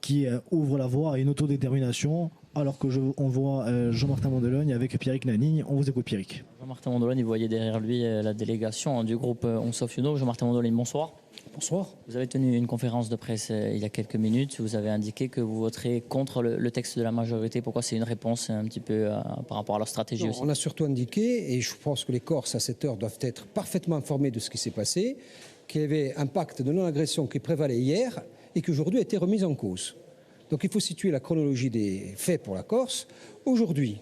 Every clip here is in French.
qui ouvre la voie à une autodétermination, alors que on voit Jean-Martin Mondologne avec Pierrick Nani. On vous écoute, Pierrick. Jean-Martin Mondologne, vous voyez derrière lui la délégation du groupe On Sauve Youno. Jean-Martin Mondologne, bonsoir. Bonsoir. Vous avez tenu une conférence de presse il y a quelques minutes. Vous avez indiqué que vous voterez contre le texte de la majorité. Pourquoi? C'est une réponse un petit peu par rapport à leur stratégie aussi. On a surtout indiqué, et je pense que les Corses à cette heure doivent être parfaitement informés de ce qui s'est passé, qu'il y avait un pacte de non-agression qui prévalait hier et qui aujourd'hui a été remis en cause. Donc il faut situer la chronologie des faits pour la Corse. Aujourd'hui,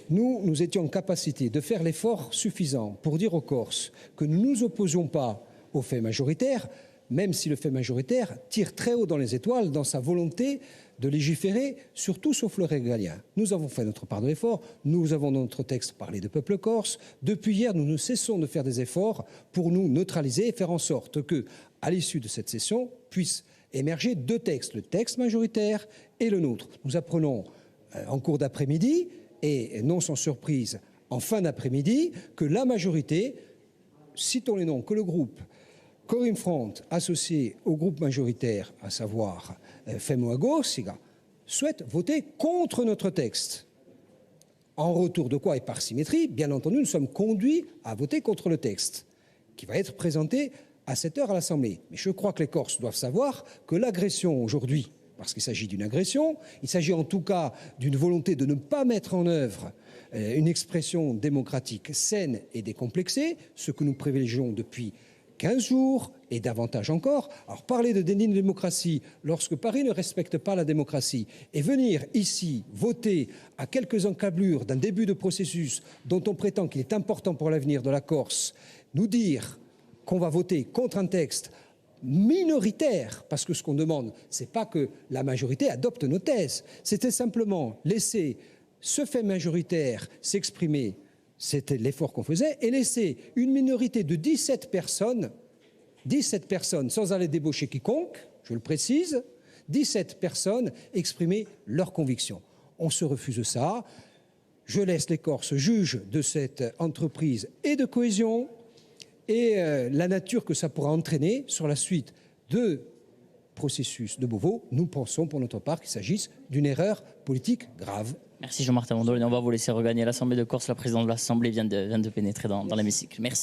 nous étions en capacité de faire l'effort suffisant pour dire aux Corses que nous ne nous opposions pas au fait majoritaire, même si le fait majoritaire tire très haut dans les étoiles dans sa volonté de légiférer sur tout sauf le régalien. Nous avons fait notre part de l'effort, nous avons dans notre texte parlé de peuple corse. Depuis hier, nous ne cessons de faire des efforts pour nous neutraliser et faire en sorte que, à l'issue de cette session, puissent émerger deux textes, le texte majoritaire et le nôtre. Nous apprenons en cours d'après-midi, et non sans surprise en fin d'après-midi, que la majorité, citons les noms, que le groupe Corim Front, associé au groupe majoritaire, à savoir Femoago, souhaite voter contre notre texte. En retour de quoi, et par symétrie, bien entendu, nous sommes conduits à voter contre le texte, qui va être présenté à cette heure à l'Assemblée. Mais je crois que les Corses doivent savoir que l'agression aujourd'hui, parce qu'il s'agit d'une agression, il s'agit en tout cas d'une volonté de ne pas mettre en œuvre une expression démocratique saine et décomplexée, ce que nous privilégions depuis 15 jours et davantage encore. Alors parler de déni de démocratie lorsque Paris ne respecte pas la démocratie et venir ici voter à quelques encablures d'un début de processus dont on prétend qu'il est important pour l'avenir de la Corse, nous dire qu'on va voter contre un texte minoritaire, parce que ce qu'on demande, ce n'est pas que la majorité adopte nos thèses, c'était simplement laisser ce fait majoritaire s'exprimer. C'était l'effort qu'on faisait, et laisser une minorité de 17 personnes sans aller débaucher quiconque, je le précise, 17 personnes exprimer leurs convictions. On se refuse ça. Je laisse les Corses juges de cette entreprise et de cohésion et la nature que ça pourra entraîner sur la suite de processus de Beauvau. Nous pensons pour notre part qu'il s'agisse d'une erreur politique grave. Merci Jean-Martin Mondologne. On va vous laisser regagner l'Assemblée de Corse. La présidente de l'Assemblée vient de pénétrer dans l'hémicycle. Merci.